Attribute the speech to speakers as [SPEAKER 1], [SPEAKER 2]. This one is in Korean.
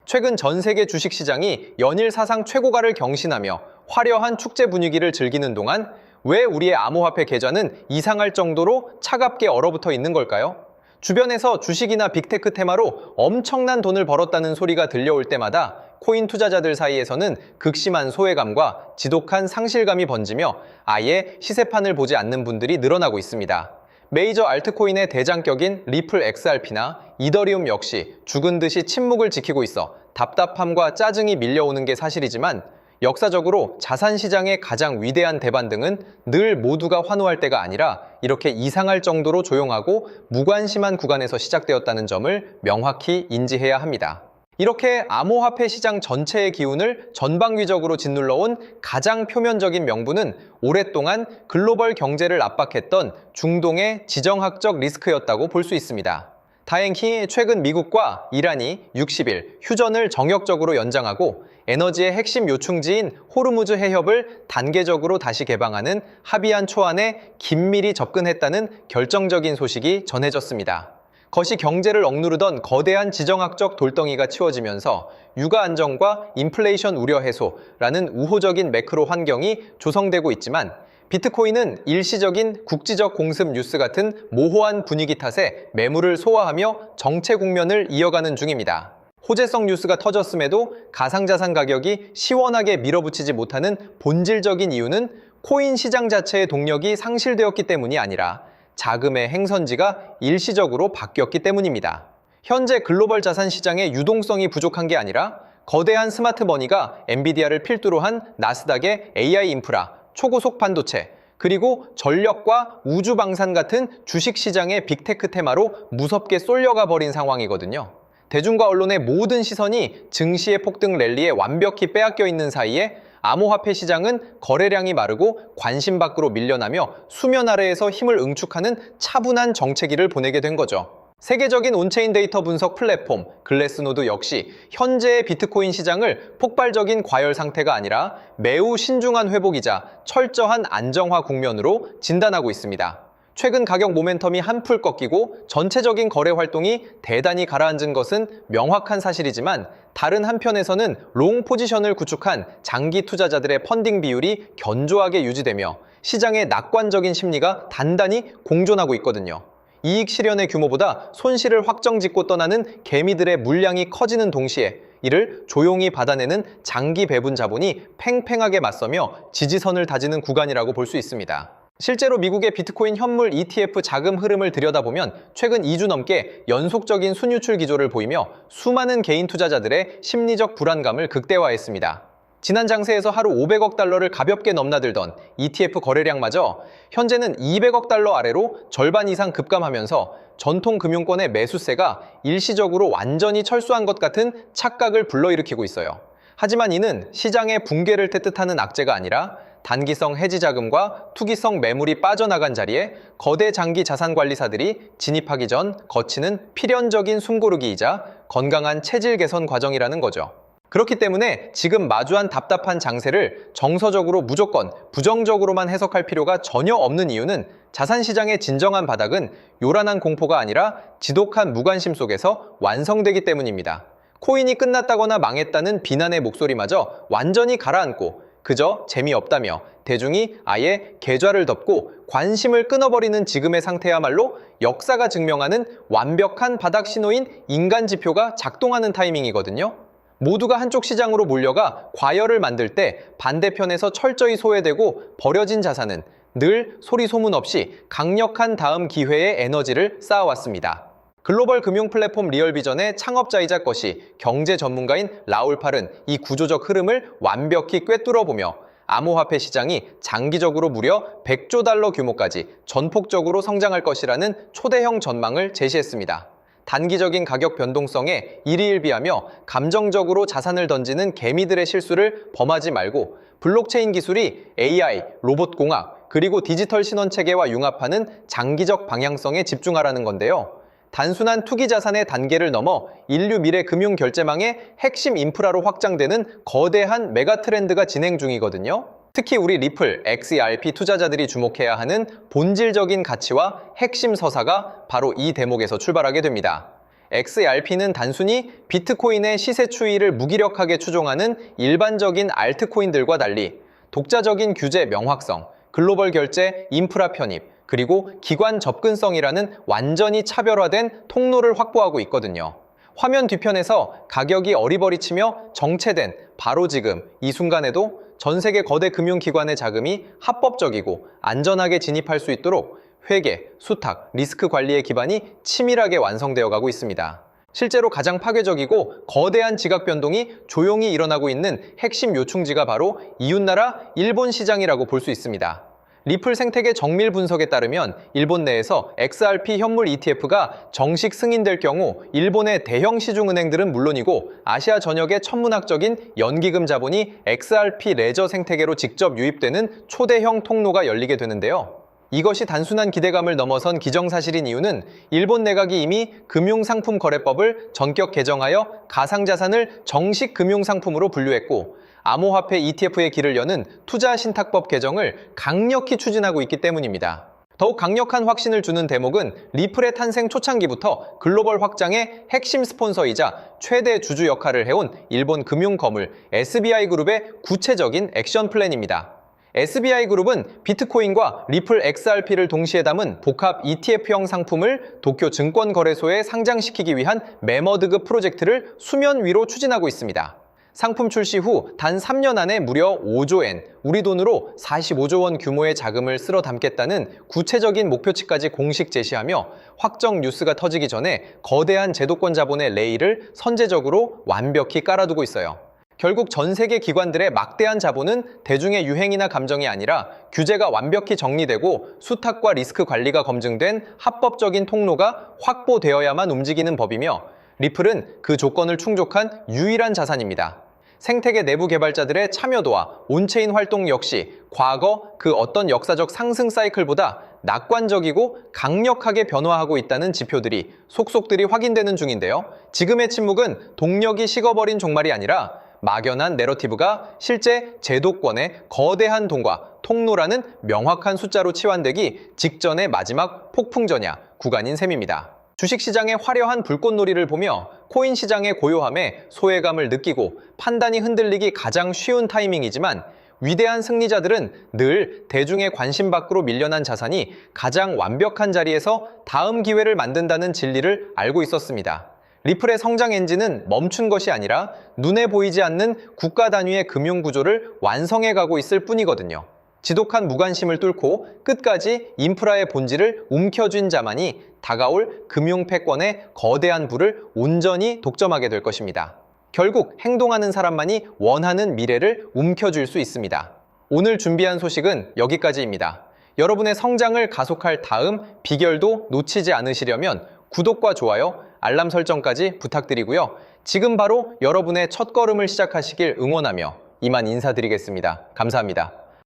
[SPEAKER 1] 최근 전 세계 주식시장이 연일 사상 최고가를 경신하며 화려한 축제 분위기를 즐기는 동안 왜 우리의 암호화폐 계좌는 이상할 정도로 차갑게 얼어붙어 있는 걸까요? 주변에서 주식이나 빅테크 테마로 엄청난 돈을 벌었다는 소리가 들려올 때마다 코인 투자자들 사이에서는 극심한 소외감과 지독한 상실감이 번지며 아예 시세판을 보지 않는 분들이 늘어나고 있습니다. 메이저 알트코인의 대장격인 리플 XRP나 이더리움 역시 죽은 듯이 침묵을 지키고 있어 답답함과 짜증이 밀려오는 게 사실이지만 역사적으로 자산시장의 가장 위대한 대반등은 늘 모두가 환호할 때가 아니라 이렇게 이상할 정도로 조용하고 무관심한 구간에서 시작되었다는 점을 명확히 인지해야 합니다. 이렇게 암호화폐 시장 전체의 기운을 전방위적으로 짓눌러온 가장 표면적인 명분은 오랫동안 글로벌 경제를 압박했던 중동의 지정학적 리스크였다고 볼 수 있습니다. 다행히 최근 미국과 이란이 60일 휴전을 정역적으로 연장하고 에너지의 핵심 요충지인 호르무즈 해협을 단계적으로 다시 개방하는 합의안 초안에 긴밀히 접근했다는 결정적인 소식이 전해졌습니다. 거시 경제를 억누르던 거대한 지정학적 돌덩이가 치워지면서 육아 안정과 인플레이션 우려 해소라는 우호적인 매크로 환경이 조성되고 있지만 비트코인은 일시적인 국지적 공습 뉴스 같은 모호한 분위기 탓에 매물을 소화하며 정체 국면을 이어가는 중입니다. 호재성 뉴스가 터졌음에도 가상자산 가격이 시원하게 밀어붙이지 못하는 본질적인 이유는 코인 시장 자체의 동력이 상실되었기 때문이 아니라 자금의 행선지가 일시적으로 바뀌었기 때문입니다. 현재 글로벌 자산 시장의 유동성이 부족한 게 아니라 거대한 스마트 머니가 엔비디아를 필두로 한 나스닥의 AI 인프라, 초고속 반도체, 그리고 전력과 우주 방산 같은 주식시장의 빅테크 테마로 무섭게 쏠려가 버린 상황이거든요. 대중과 언론의 모든 시선이 증시의 폭등 랠리에 완벽히 빼앗겨 있는 사이에 암호화폐 시장은 거래량이 마르고 관심 밖으로 밀려나며 수면 아래에서 힘을 응축하는 차분한 정체기를 보내게 된 거죠. 세계적인 온체인 데이터 분석 플랫폼 글래스노드 역시 현재의 비트코인 시장을 폭발적인 과열 상태가 아니라 매우 신중한 회복이자 철저한 안정화 국면으로 진단하고 있습니다. 최근 가격 모멘텀이 한풀 꺾이고 전체적인 거래 활동이 대단히 가라앉은 것은 명확한 사실이지만 다른 한편에서는 롱 포지션을 구축한 장기 투자자들의 펀딩 비율이 견조하게 유지되며 시장의 낙관적인 심리가 단단히 공존하고 있거든요. 이익 실현의 규모보다 손실을 확정짓고 떠나는 개미들의 물량이 커지는 동시에 이를 조용히 받아내는 장기 배분 자본이 팽팽하게 맞서며 지지선을 다지는 구간이라고 볼 수 있습니다. 실제로 미국의 비트코인 현물 ETF 자금 흐름을 들여다보면 최근 2주 넘게 연속적인 순유출 기조를 보이며 수많은 개인 투자자들의 심리적 불안감을 극대화했습니다. 지난 장세에서 하루 500억 달러를 가볍게 넘나들던 ETF 거래량마저 현재는 200억 달러 아래로 절반 이상 급감하면서 전통 금융권의 매수세가 일시적으로 완전히 철수한 것 같은 착각을 불러일으키고 있어요. 하지만 이는 시장의 붕괴를 뜻하는 악재가 아니라 단기성 해지 자금과 투기성 매물이 빠져나간 자리에 거대 장기 자산 관리사들이 진입하기 전 거치는 필연적인 숨고르기이자 건강한 체질 개선 과정이라는 거죠. 그렇기 때문에 지금 마주한 답답한 장세를 정서적으로 무조건 부정적으로만 해석할 필요가 전혀 없는 이유는 자산시장의 진정한 바닥은 요란한 공포가 아니라 지독한 무관심 속에서 완성되기 때문입니다. 코인이 끝났다거나 망했다는 비난의 목소리마저 완전히 가라앉고 그저 재미없다며 대중이 아예 계좌를 덮고 관심을 끊어버리는 지금의 상태야말로 역사가 증명하는 완벽한 바닥 신호인 인간 지표가 작동하는 타이밍이거든요. 모두가 한쪽 시장으로 몰려가 과열을 만들 때 반대편에서 철저히 소외되고 버려진 자산은 늘 소리 소문 없이 강력한 다음 기회의 에너지를 쌓아왔습니다. 글로벌 금융 플랫폼 리얼비전의 창업자이자 것이 경제 전문가인 라울 팔은 이 구조적 흐름을 완벽히 꿰뚫어보며 암호화폐 시장이 장기적으로 무려 100조 달러 규모까지 전폭적으로 성장할 것이라는 초대형 전망을 제시했습니다. 단기적인 가격 변동성에 일희일비하며 감정적으로 자산을 던지는 개미들의 실수를 범하지 말고 블록체인 기술이 AI, 로봇공학, 그리고 디지털 신원체계와 융합하는 장기적 방향성에 집중하라는 건데요. 단순한 투기 자산의 단계를 넘어 인류 미래 금융 결제망의 핵심 인프라로 확장되는 거대한 메가 트렌드가 진행 중이거든요. 특히 우리 리플, XRP 투자자들이 주목해야 하는 본질적인 가치와 핵심 서사가 바로 이 대목에서 출발하게 됩니다. XRP는 단순히 비트코인의 시세 추이를 무기력하게 추종하는 일반적인 알트코인들과 달리 독자적인 규제 명확성, 글로벌 결제, 인프라 편입, 그리고 기관 접근성이라는 완전히 차별화된 통로를 확보하고 있거든요. 화면 뒤편에서 가격이 어리버리치며 정체된 바로 지금 이 순간에도 전 세계 거대 금융기관의 자금이 합법적이고 안전하게 진입할 수 있도록 회계, 수탁, 리스크 관리의 기반이 치밀하게 완성되어 가고 있습니다. 실제로 가장 파괴적이고 거대한 지각 변동이 조용히 일어나고 있는 핵심 요충지가 바로 이웃나라 일본 시장이라고 볼 수 있습니다. 리플 생태계 정밀 분석에 따르면 일본 내에서 XRP 현물 ETF가 정식 승인될 경우 일본의 대형 시중은행들은 물론이고 아시아 전역의 천문학적인 연기금 자본이 XRP 레저 생태계로 직접 유입되는 초대형 통로가 열리게 되는데요. 이것이 단순한 기대감을 넘어선 기정사실인 이유는 일본 내각이 이미 금융상품거래법을 전격 개정하여 가상자산을 정식 금융상품으로 분류했고 암호화폐 ETF의 길을 여는 투자신탁법 개정을 강력히 추진하고 있기 때문입니다. 더욱 강력한 확신을 주는 대목은 리플의 탄생 초창기부터 글로벌 확장의 핵심 스폰서이자 최대 주주 역할을 해온 일본 금융거물 SBI그룹의 구체적인 액션 플랜입니다. SBI그룹은 비트코인과 리플 XRP를 동시에 담은 복합 ETF형 상품을 도쿄 증권거래소에 상장시키기 위한 매머드급 프로젝트를 수면 위로 추진하고 있습니다. 상품 출시 후 단 3년 안에 무려 5조 엔, 우리 돈으로 45조 원 규모의 자금을 쓸어 담겠다는 구체적인 목표치까지 공식 제시하며 확정 뉴스가 터지기 전에 거대한 제도권 자본의 레일을 선제적으로 완벽히 깔아두고 있어요. 결국 전 세계 기관들의 막대한 자본은 대중의 유행이나 감정이 아니라 규제가 완벽히 정리되고 수탁과 리스크 관리가 검증된 합법적인 통로가 확보되어야만 움직이는 법이며 리플은 그 조건을 충족한 유일한 자산입니다. 생태계 내부 개발자들의 참여도와 온체인 활동 역시 과거 그 어떤 역사적 상승 사이클보다 낙관적이고 강력하게 변화하고 있다는 지표들이 속속들이 확인되는 중인데요. 지금의 침묵은 동력이 식어버린 종말이 아니라 막연한 내러티브가 실제 제도권의 거대한 돈과 통로라는 명확한 숫자로 치환되기 직전의 마지막 폭풍전야 구간인 셈입니다. 주식시장의 화려한 불꽃놀이를 보며 코인 시장의 고요함에 소외감을 느끼고 판단이 흔들리기 가장 쉬운 타이밍이지만 위대한 승리자들은 늘 대중의 관심 밖으로 밀려난 자산이 가장 완벽한 자리에서 다음 기회를 만든다는 진리를 알고 있었습니다. 리플의 성장 엔진은 멈춘 것이 아니라 눈에 보이지 않는 국가 단위의 금융 구조를 완성해 가고 있을 뿐이거든요. 지독한 무관심을 뚫고 끝까지 인프라의 본질을 움켜쥔 자만이 다가올 금융 패권의 거대한 부를 온전히 독점하게 될 것입니다. 결국 행동하는 사람만이 원하는 미래를 움켜쥘 수 있습니다. 오늘 준비한 소식은 여기까지입니다. 여러분의 성장을 가속할 다음 비결도 놓치지 않으시려면 구독과 좋아요, 알람 설정까지 부탁드리고요. 지금 바로 여러분의 첫걸음을 시작하시길 응원하며 이만 인사드리겠습니다. 감사합니다.